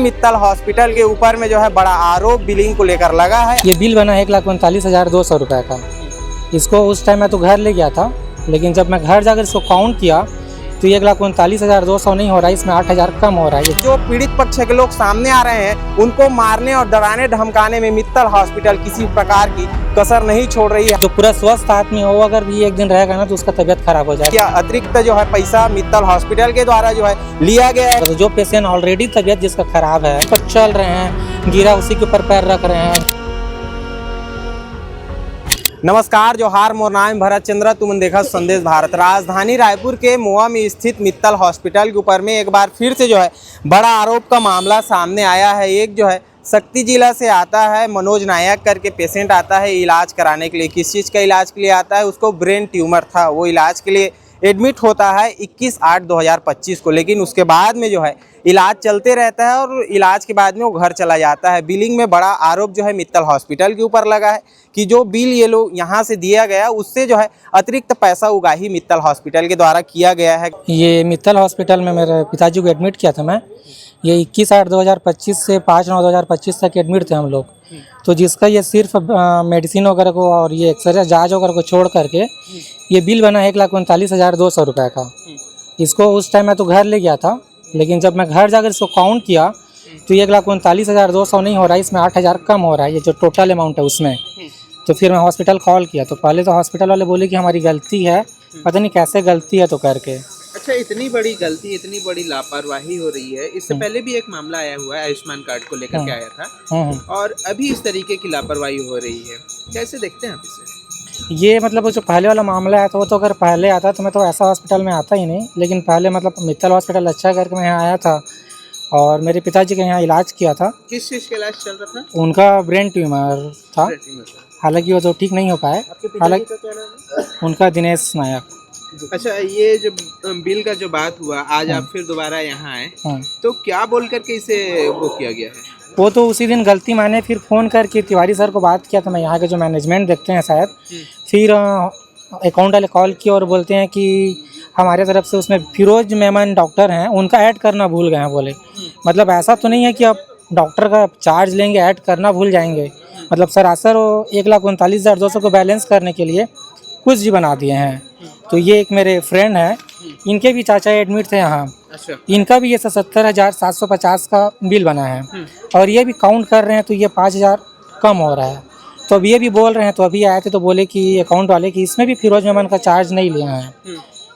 Mittal hospital के ऊपर में जो है बड़ा आरोप बिलिंग को लेकर लगा है। ये बिल बना 1,39,200 रुपये का। इसको उस टाइम मैं तो घर ले गया था, लेकिन जब मैं घर जाकर इसको काउंट किया तो 1,39,200 नहीं हो रहा है, इसमें 8,000 कम हो रहा है। जो पीड़ित पक्ष के लोग सामने आ रहे हैं उनको मारने और डराने धमकाने में मित्तल हॉस्पिटल किसी प्रकार की कसर नहीं छोड़ रही है। जो पूरा स्वस्थ आदमी हो अगर भी एक दिन रहेगा ना तो उसका तबीयत खराब हो जाएगा। क्या अतिरिक्त जो है पैसा मित्तल हॉस्पिटल के द्वारा जो है लिया गया है। तो जो पेशेंट ऑलरेडी तबीयत जिसका खराब है तो चल रहे हैं, गिरा उसी के ऊपर पैर रख रहे हैं। नमस्कार, जोहार, मोर नाम भरत चंद्र, तुम देखा संदेश भारत। राजधानी रायपुर के मोआ में स्थित मित्तल हॉस्पिटल के ऊपर में एक बार फिर से जो है बड़ा आरोप का मामला सामने आया है। एक जो है शक्ति जिला से आता है मनोज नायक करके पेशेंट आता है इलाज कराने के लिए। किस चीज़ का इलाज के लिए आता है? उसको ब्रेन ट्यूमर था, वो इलाज के लिए एडमिट होता है 21/8/2025 को। लेकिन उसके बाद में जो है इलाज चलते रहता है और इलाज के बाद में वो घर चला जाता है। बिलिंग में बड़ा आरोप जो है मित्तल हॉस्पिटल के ऊपर लगा है कि जो बिल ये लोग यहाँ से दिया गया उससे जो है अतिरिक्त पैसा उगाही मित्तल हॉस्पिटल के द्वारा किया गया है। ये मित्तल हॉस्पिटल में मेरे पिताजी को एडमिट किया था मैं। ये 21/8/2025 से 5/9/2025 तक एडमिट थे हम लोग। तो जिसका ये सिर्फ मेडिसिन वगैरह को और ये एक्सरे जाँच वगैरह को छोड़ करके ये बिल बना 1,39,200 रुपये का। इसको उस टाइम मैं तो घर ले गया था, लेकिन जब मैं घर जाकर इसको काउंट किया तो 1,39,200 नहीं हो रहा है, इसमें 8,000 कम हो रहा है, ये जो टोटल अमाउंट है उसमें। तो फिर मैं हॉस्पिटल कॉल किया तो पहले तो हॉस्पिटल वाले बोले कि हमारी गलती है, पता नहीं कैसे गलती है तो करके। अच्छा, इतनी बड़ी गलती, इतनी बड़ी लापरवाही हो रही है। इससे पहले भी एक मामला आया हुआ है, आयुष्मान कार्ड को लेकर के आया था, और अभी इस तरीके की लापरवाही हो रही है। कैसे देखते हैं आप इसे? ये मतलब वो जो पहले वाला मामला है तो वो तो अगर पहले आता तो मैं तो ऐसा हॉस्पिटल में आता ही नहीं, लेकिन पहले मतलब मित्तल हॉस्पिटल अच्छा करके मैं यहाँ आया था और मेरे पिताजी के यहाँ इलाज किया था। किस चीज़ का इलाज चल रहा था? उनका ब्रेन ट्यूमर था, हालांकि वो तो ठीक नहीं हो पाए। हालांकि उनका दिनेश नायक। अच्छा, ये जो बिल का जो बात हुआ, आज आप फिर दोबारा यहाँ आए, तो क्या बोल करके इसे वो किया गया है? वो तो उसी दिन गलती माने फिर फ़ोन करके तिवारी सर को बात किया था मैं, यहाँ के जो मैनेजमेंट देखते हैं शायद। फिर अकाउंट वाले कॉल किए और बोलते हैं कि हमारे तरफ से उसमें फिरोज मेमन डॉक्टर हैं, उनका ऐड करना भूल गए हैं बोले। मतलब ऐसा तो नहीं है कि आप डॉक्टर का चार्ज लेंगे ऐड करना भूल जाएंगे। मतलब सरासर 1,39,200 को बैलेंस करने के लिए कुछ भी बना दिए हैं। तो ये एक मेरे फ्रेंड हैं, इनके भी चाचा एडमिट थे यहाँ। अच्छा। इनका भी ये 77,750 का बिल बना है और ये भी काउंट कर रहे हैं तो ये 5,000 कम हो रहा है। तो अब ये भी बोल रहे हैं, तो अभी आए थे तो बोले कि अकाउंट वाले कि इसमें भी फिरोज मेमन का चार्ज नहीं लिया है।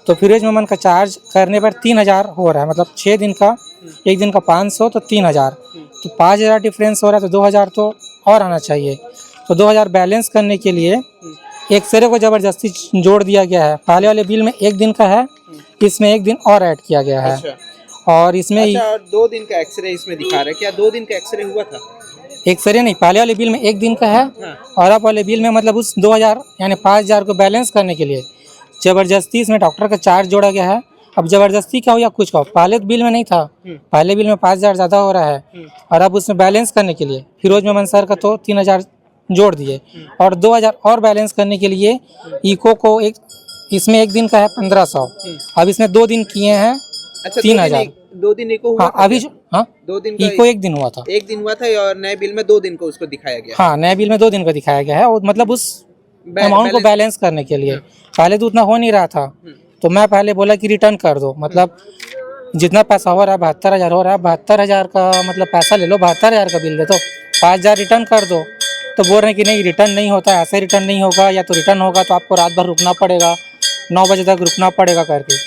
तो फिरोज मेमन का चार्ज करने पर 3,000 हो रहा है, मतलब 6 दिन का, एक दिन का 500 तो 3,000, तो 5,000 डिफरेंस हो रहा है, तो 2,000 तो और आना चाहिए। तो 2,000 बैलेंस करने के लिए एक्सरे को ज़बरदस्ती जोड़ दिया गया है। पहले वाले बिल में 1 दिन का है, इसमें 1 दिन और ऐड किया गया है। अच्छा। और इसमें 2 दिन का एक्सरे इसमें दिखा रहा है। क्या 2 दिन का एक्सरे हुआ था? एक्सरे नहीं, पहले वाले बिल में 1 दिन का है। और अब वाले बिल में मतलब उस 2,000 यानी 5,000 को बैलेंस करने के लिए ज़बरदस्ती इसमें डॉक्टर का चार्ज जोड़ा गया है। अब ज़बरदस्ती क्या हो या कुछ का, पहले बिल में नहीं था, पहले बिल में 5,000 ज़्यादा हो रहा है और अब उसमें बैलेंस करने के लिए फिरोज मेमन सर का तो 3,000 जोड़ दिए और 2,000 और बैलेंस करने के लिए इको को इसमें 1 दिन का है 1,500, अब इसमें 2 दिन किए हैं। अच्छा, 3,000। 2 दिन इको हुआ? हाँ, अभी 2 दिन इको 1 दिन हुआ था। 1 दिन हुआ था और नए बिल में 2 दिन को उसको दिखाया गया। हाँ, नए बिल में 2 दिन का दिखाया गया है और मतलब उस अमाउंट को बैलेंस करने के लिए। पहले तो उतना हो नहीं रहा था, तो मैं पहले बोला कि रिटर्न कर दो, मतलब जितना पैसा हो रहा है 72,000 हो रहा है, 72,000 का मतलब पैसा ले लो, 72,000 का बिल दे दो, 5,000 रिटर्न कर दो। तो बोल रहे हैं कि नहीं रिटर्न नहीं होता, ऐसे रिटर्न नहीं होगा, या तो रिटर्न होगा तो आपको रात भर रुकना पड़ेगा, 9 बजे तक रुकना पड़ेगा करके।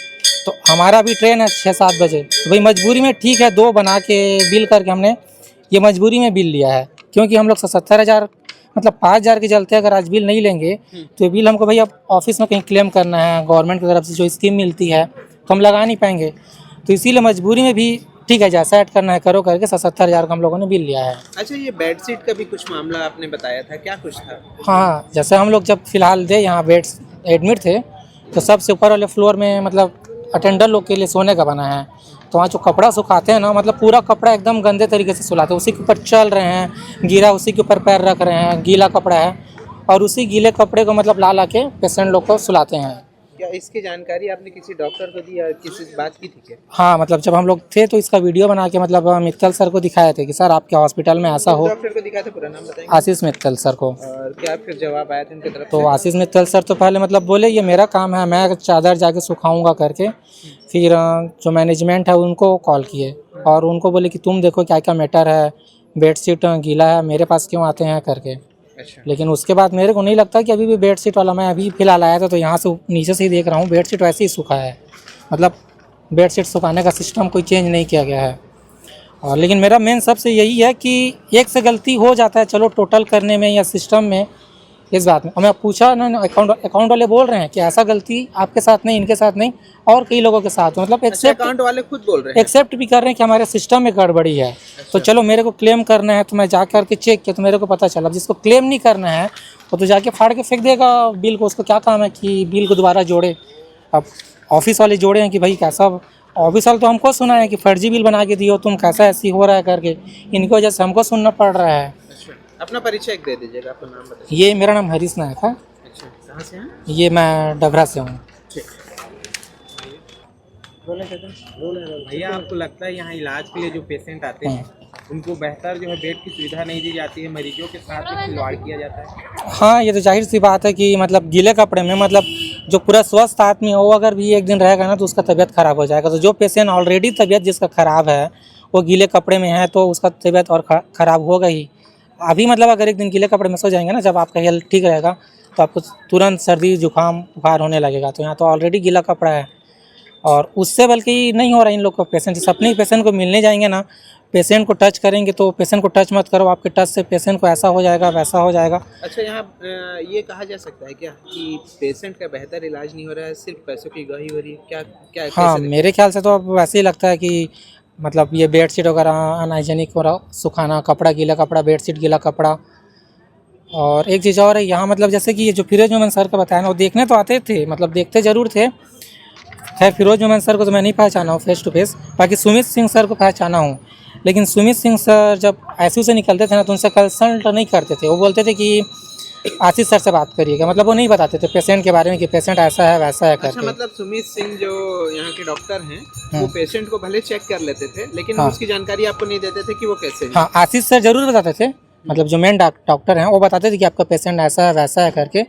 तो हमारा भी ट्रेन है 6-7 बजे, तो भाई मजबूरी में ठीक है 2 बना के बिल करके हमने ये मजबूरी में बिल लिया है, क्योंकि हम लोग 77,000 मतलब 5,000 के चलते अगर आज बिल नहीं लेंगे तो ये बिल हमको भाई अब ऑफिस में कहीं क्लेम करना है, गवर्नमेंट की तरफ से जो स्कीम मिलती है तो हम लगा नहीं पाएंगे। तो इसीलिए मजबूरी में भी ठीक है जैसा ऐड करना है करो करके 77,000 का हम लोगों ने बिल लिया है। अच्छा, ये बेडशीट का भी कुछ मामला आपने बताया था, क्या कुछ था? हाँ, जैसे हम लोग जब फिलहाल थे यहाँ बेड एडमिट थे तो सबसे ऊपर वाले फ्लोर में मतलब अटेंडर लोग के लिए सोने का बना है। तो वहाँ जो कपड़ा सुखाते हैं ना, मतलब पूरा कपड़ा एकदम गंदे तरीके से सुलाते हैं, उसी के ऊपर चल रहे हैं, गिरा उसी के ऊपर पैर रख रहे हैं, गीला कपड़ा है और उसी गीले कपड़े को मतलब ला के पेशेंट लोग को सुलाते हैं। क्या इसकी जानकारी आपने किसी डॉक्टर को दी या किसी से बात की थी क्या? हाँ मतलब जब हम लोग थे तो इसका वीडियो बना के मतलब मित्तल सर को दिखाए थे कि सर आपके हॉस्पिटल में ऐसा हो। डॉक्टर को दिखाया था, पूरा नाम बताएंगे? आशीष मित्तल सर को। और क्या फिर जवाब आया था उनकी तरफ तो से? आशीष मित्तल सर तो पहले मतलब बोले ये मेरा काम है, मैं चादर जाके सुखाऊंगा करके। फिर जो मैनेजमेंट है उनको कॉल किए और उनको बोले कि तुम देखो क्या क्या मैटर है, बेडशीट गीला है, मेरे पास क्यों आते हैं करके। अच्छा। लेकिन उसके बाद मेरे को नहीं लगता कि अभी भी बेडशीट वाला, मैं अभी फ़िलहाल आया था तो यहाँ से नीचे से ही देख रहा हूँ बेडशीट वैसे ही सूखा है, मतलब बेडशीट सुखाने का सिस्टम कोई चेंज नहीं किया गया है। और लेकिन मेरा मेन सबसे यही है कि एक से गलती हो जाता है, चलो टोटल करने में या सिस्टम में, इस बात में। और मैं पूछा ना, अकाउंट वाले बोल रहे हैं कि ऐसा गलती आपके साथ नहीं, इनके साथ नहीं, और कई लोगों के साथ, मतलब एक्सेप्ट अकाउंट वाले खुद बोल रहे हैं? एक्सेप्ट भी कर रहे हैं कि हमारे सिस्टम में गड़बड़ी है। तो चलो मेरे को क्लेम करना है तो मैं जा करके चेक किया तो मेरे को पता चला। जिसको क्लेम नहीं करना है वो तो जाके फाड़ के फेंक देगा बिल को, उसको क्या काम है कि बिल को दोबारा जोड़े। अब ऑफिस वाले जोड़े हैं कि भाई कैसा, ऑफिस वाले तो हमको सुना है कि फर्जी बिल बना के दियो तुम, कैसा ऐसी हो रहा है करके, इनकी वजह से हमको सुनना पड़ रहा है। अच्छा, अपना परिचय दे दीजिएगा, अपना नाम बताइए। ये मेरा नाम हरीश नायक है। अच्छा, कहाँ से हैं? ये मैं डबरा से हूँ। भैया आपको लगता है यहाँ इलाज के लिए जो पेशेंट आते हैं उनको बेहतर जो है बेड की सुविधा नहीं दी जाती है, मरीजों के साथ में खिलवाड़ किया जाता है? हाँ ये तो जाहिर सी बात है कि मतलब गीले कपड़े में, मतलब जो पूरा स्वस्थ आदमी हो अगर भी एक दिन रहेगा ना तो उसका तबीयत खराब हो जाएगा। तो जो पेशेंट ऑलरेडी तबीयत जिसका खराब है वो गीले कपड़े में है तो उसका तबीयत और खराब होगा ही। अभी मतलब अगर एक दिन गीले कपड़े में सो जाएंगे ना, जब आपका हेल्थ ठीक रहेगा तो आपको तुरंत सर्दी जुकाम बुखार होने लगेगा। तो यहाँ तो ऑलरेडी गीला कपड़ा है और उससे बल्कि नहीं हो रहा इन लोग को। पेशेंट जैसे अपने पेशेंट को मिलने जाएंगे ना, पेशेंट को टच करेंगे तो पेशेंट को टच मत करो, आपके टच से पेशेंट को ऐसा हो जाएगा वैसा हो जाएगा। अच्छा, यहाँ ये कहा जा सकता है क्या कि पेशेंट का बेहतर इलाज नहीं हो रहा है, सिर्फ पैसों की गही हो रही है? क्या क्या हाँ मेरे ख्याल से तो अब वैसे ही लगता है कि मतलब ये बेडशीट वगैरह अनहाइजेनिक हो रहा, सुखाना, कपड़ा गीला कपड़ा, बेडशीट गीला कपड़ा। और एक चीज़ और है यहाँ, मतलब जैसे कि ये जो फिरोज मोहम्मद सर का बताया ना, वो देखने तो आते थे, मतलब देखते ज़रूर थे। खैर फिरोज मोहम्मद सर को तो मैं नहीं पहचाना हूँ फेस टू फेस, बाकी सुमित सिंह सर को पहचाना हूँ। लेकिन सुमित सिंह सर जब ICU से निकलते थे ना तो उनसे कंसल्ट नहीं करते थे, वो बोलते थे कि आशीष सर से बात करिएगा, मतलब वो नहीं बताते थे पेशेंट के बारे में कि पेशेंट ऐसा है वैसा है करके। अच्छा, मतलब सुमित सिंह जो यहाँ के डॉक्टर हैं वो पेशेंट को भले चेक कर लेते थे लेकिन हाँ। उसकी जानकारी आपको नहीं देते थे कि वो कैसे है? हाँ आशीष सर जरूर बताते थे, मतलब जो मेन डॉक्टर हैं वो बताते थे कि आपका पेशेंट ऐसा है वैसा है करके।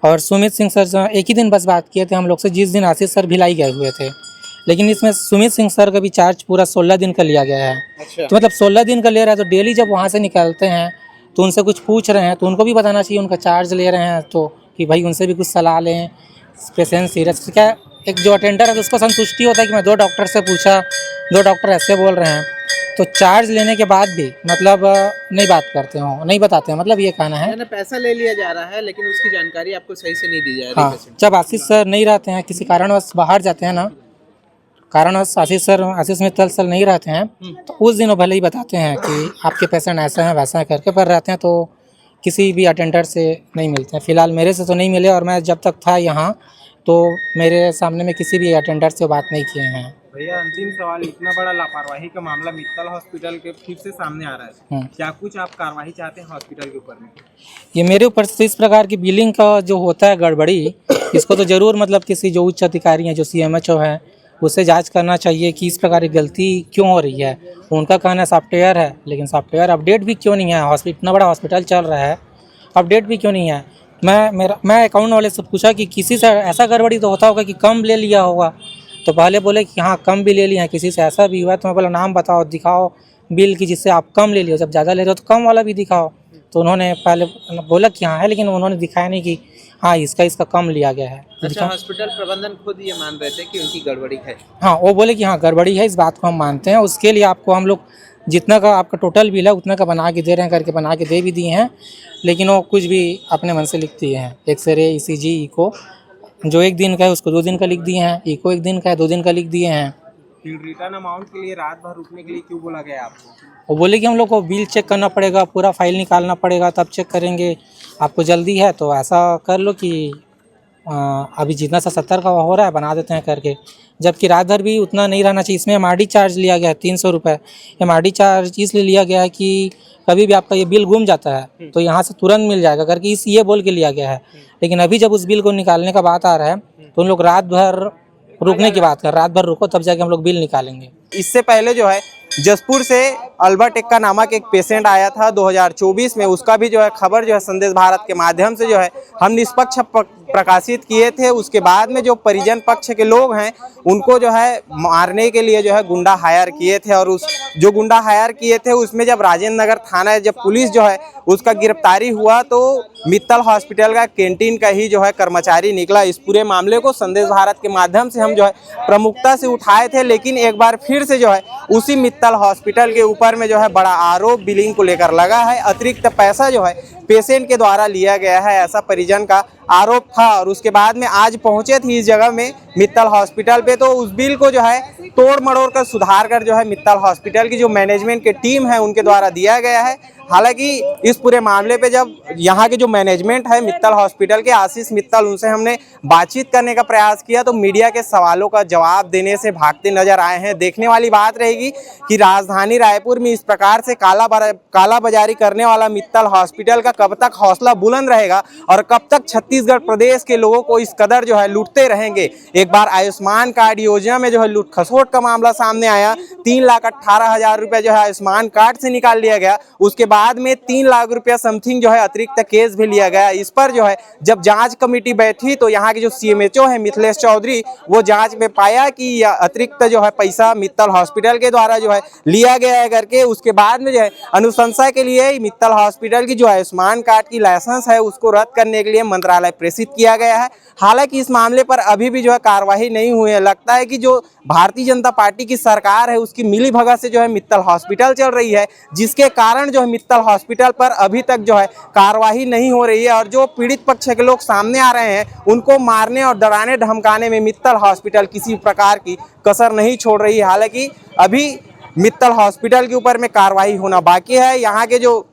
और सुमित सिंह सर से एक ही दिन बस बात किए थे हम लोग से, जिस दिन आशीष सर भिलाई गए हुए थे। लेकिन इसमें सुमित सिंह सर का भी चार्ज पूरा 16 दिन का लिया गया है। अच्छा। तो मतलब 16 दिन का ले रहा है तो डेली जब वहाँ से निकलते हैं तो उनसे कुछ पूछ रहे हैं तो उनको भी बताना चाहिए उनका चार्ज ले रहे हैं, तो कि भाई उनसे भी कुछ सलाह लें, पेशेंट सीरियस क्या। एक जो अटेंडर है तो उसको संतुष्टि होता है कि मैं 2 डॉक्टर से पूछा, 2 डॉक्टर ऐसे बोल रहे हैं, तो चार्ज लेने के बाद भी मतलब नहीं बात करते हो, नहीं बताते हैं, मतलब ये कहना है। यानी पैसा ले लिया जा रहा है लेकिन उसकी जानकारी आपको सही से नहीं दी जा रही। हाँ जब आशीष सर नहीं रहते हैं, किसी कारणवश बाहर जाते हैं ना, कारणवश आशीष मित्तल सर नहीं रहते हैं तो उस दिन वो भले ही बताते हैं कि आपके पेशेंट ऐसा है वैसा है करके, पर रहते हैं तो किसी भी अटेंडर से नहीं मिलते हैं। फिलहाल मेरे से तो नहीं मिले, और मैं जब तक था यहाँ तो मेरे सामने में किसी भी अटेंडर से बात नहीं किए हैं। भैया अंतिम सवाल, इतना बड़ा लापरवाही का मामला मित्तल हॉस्पिटल के फिर से सामने आ रहा है, क्या कुछ आप कार्रवाई चाहते हैं हॉस्पिटल के ऊपर में? ये मेरे ऊपर से इस प्रकार की बिलिंग का जो होता है गड़बड़ी, इसको तो ज़रूर मतलब किसी जो उच्च अधिकारी हैं, जो CMHO हैं, उससे जांच करना चाहिए कि इस प्रकार की गलती क्यों हो रही है। उनका कहना सॉफ्टवेयर है, लेकिन सॉफ्टवेयर अपडेट भी क्यों नहीं है? हॉस्पिटल इतना बड़ा हॉस्पिटल चल रहा है, अपडेट भी क्यों नहीं है? मैं अकाउंट वाले से पूछा कि किसी से ऐसा गड़बड़ी तो होता होगा कि कम ले लिया होगा, तो पहले बोले कि हाँ कम भी ले लिया है, किसी से ऐसा भी हुआ। तो मैं बोला नाम बताओ, दिखाओ बिल की जिससे आप कम ले लियो, जब ज़्यादा ले रहे हो तो कम वाला भी दिखाओ। तो उन्होंने पहले बोला कि हाँ है, लेकिन उन्होंने दिखाया नहीं कि हाँ इसका कम लिया गया है। अच्छा, हॉस्पिटल प्रबंधन खुद ये मान रहे थे कि उनकी गड़बड़ी है? हाँ वो बोले कि हाँ गड़बड़ी है, इस बात को हम मानते हैं, उसके लिए आपको हम लोग जितना का आपका टोटल बिल है उतना का बना के दे रहे हैं करके बना के दे भी दिए हैं। लेकिन वो कुछ भी अपने मन से लिख दिए हैं। एक्सरे, ECG, इको जो 1 दिन का है उसको 2 दिन का लिख दिए हैं, इको 1 दिन का है 2 दिन का लिख दिए हैं। फिर रिटर्न अमाउंट के लिए रात भर रुकने के लिए क्यों बोला गया आपको? वो बोले कि हम लोग को बिल चेक करना पड़ेगा, पूरा फाइल निकालना पड़ेगा, तब चेक करेंगे। आपको जल्दी है तो ऐसा कर लो कि अभी जितना सा 70 का हो रहा है बना देते हैं करके, जबकि रात भर भी उतना नहीं रहना चाहिए। इसमें MRD चार्ज लिया गया है 300 रुपये। MRD चार्ज इसलिए लिया गया है कि कभी भी आपका ये बिल गुम जाता है तो यहाँ से तुरंत मिल जाएगा करके ये बोल के लिया गया है। लेकिन अभी जब उस बिल को निकालने का बात आ रहा है तो उन लोग रात भर रुकने की बात कर, रात भर रुको तब जाके हम लोग बिल निकालेंगे। इससे पहले जो है जसपुर से अल्बर्ट एक्का नामक एक पेशेंट आया था 2024 में, उसका भी जो है खबर जो है संदेश भारत के माध्यम से जो है हम निष्पक्ष प्रकाशित किए थे। उसके बाद में जो परिजन पक्ष के लोग हैं उनको जो है मारने के लिए जो है गुंडा हायर किए थे, और उस जो गुंडा हायर किए थे उसमें जब राजेंद्र नगर थाना जब पुलिस जो है उसका गिरफ्तारी हुआ तो मित्तल हॉस्पिटल का कैंटीन का ही जो है कर्मचारी निकला। इस पूरे मामले को संदेश भारत के माध्यम से हम जो है प्रमुखता से उठाए थे, लेकिन एक बार फिर से जो है उसी मित्तल हॉस्पिटल के ऊपर में जो है बड़ा आरोप बिलिंग को लेकर लगा है। अतिरिक्त पैसा जो है पेशेंट के द्वारा लिया गया है, ऐसा परिजन का आरोप था। और उसके बाद में आज पहुंचे थे इस जगह में मित्तल हॉस्पिटल पे, तो उस बिल को जो है तोड़ मड़ोड़ कर सुधार कर जो है मित्तल हॉस्पिटल की जो मैनेजमेंट की टीम है उनके द्वारा दिया गया है। हालांकि इस पूरे मामले पे जब यहाँ के जो मैनेजमेंट है मित्तल हॉस्पिटल के, आशीष मित्तल, उनसे हमने बातचीत करने का प्रयास किया तो मीडिया के सवालों का जवाब देने से भागते नजर आए हैं। देखने वाली बात रहेगी कि राजधानी रायपुर में इस प्रकार से काला बाजारी करने वाला मित्तल हॉस्पिटल का कब तक हौसला बुलंद रहेगा और कब तक छत्तीसगढ़ प्रदेश के लोगों को इस कदर जो है लूटते रहेंगे। एक बार आयुष्मान कार्ड योजना में जो है लूट खसोट का मामला सामने आया, 3,18,000 रुपये जो है आयुष्मान कार्ड से निकाल लिया गया। उसके बाद में 3 लाख रुपया समथिंग जो है अतिरिक्त केस भी लिया गया। इस पर जो है जब जांच कमेटी बैठी तो यहाँ के जो CMHO है मिथिलेश चौधरी, वो जांच में पाया कि अतिरिक्त जो है पैसा मित्तल हॉस्पिटल के द्वारा जो है लिया गया है करके। उसके बाद में जो है अनुशंसा के लिए मित्तल हॉस्पिटल की जो आयुष्मान कार्ड की लाइसेंस है उसको रद्द करने के लिए मंत्रालय प्रेषित किया गया है। हालांकि इस मामले पर अभी भी जो है कार्रवाई नहीं हुई है। लगता है कि जो भारतीय जनता पार्टी की सरकार है उसकी मिलीभगत से जो है मित्तल हॉस्पिटल चल रही है, जिसके कारण जो है मित्तल हॉस्पिटल पर अभी तक जो है कार्रवाई नहीं हो रही है। और जो पीड़ित पक्ष के लोग सामने आ रहे हैं उनको मारने और डराने धमकाने में मित्तल हॉस्पिटल किसी प्रकार की कसर नहीं छोड़ रही है। हालांकि अभी मित्तल हॉस्पिटल के ऊपर में कार्रवाई होना बाकी है। यहाँ के जो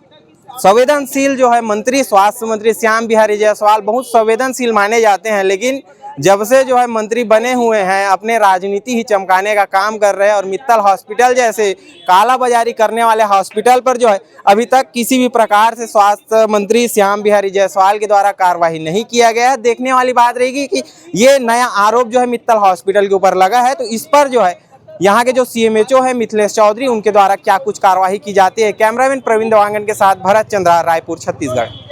संवेदनशील जो है मंत्री, स्वास्थ्य मंत्री श्याम बिहारी जायसवाल बहुत संवेदनशील माने जाते हैं, लेकिन जब से जो है मंत्री बने हुए हैं अपने राजनीति ही चमकाने का काम कर रहे हैं। और मित्तल हॉस्पिटल जैसे काला बाजारी करने वाले हॉस्पिटल पर जो है अभी तक किसी भी प्रकार से स्वास्थ्य मंत्री श्याम बिहारी जायसवाल के द्वारा कार्रवाई नहीं किया गया है। देखने वाली बात रहेगी कि ये नया आरोप जो है मित्तल हॉस्पिटल के ऊपर लगा है तो इस पर जो है यहाँ के जो CMHO है मिथिलेश चौधरी, उनके द्वारा क्या कुछ कार्रवाई की जाती है। कैमरामैन प्रवीण देवांगन के साथ भरत चंद्रा, रायपुर, छत्तीसगढ़।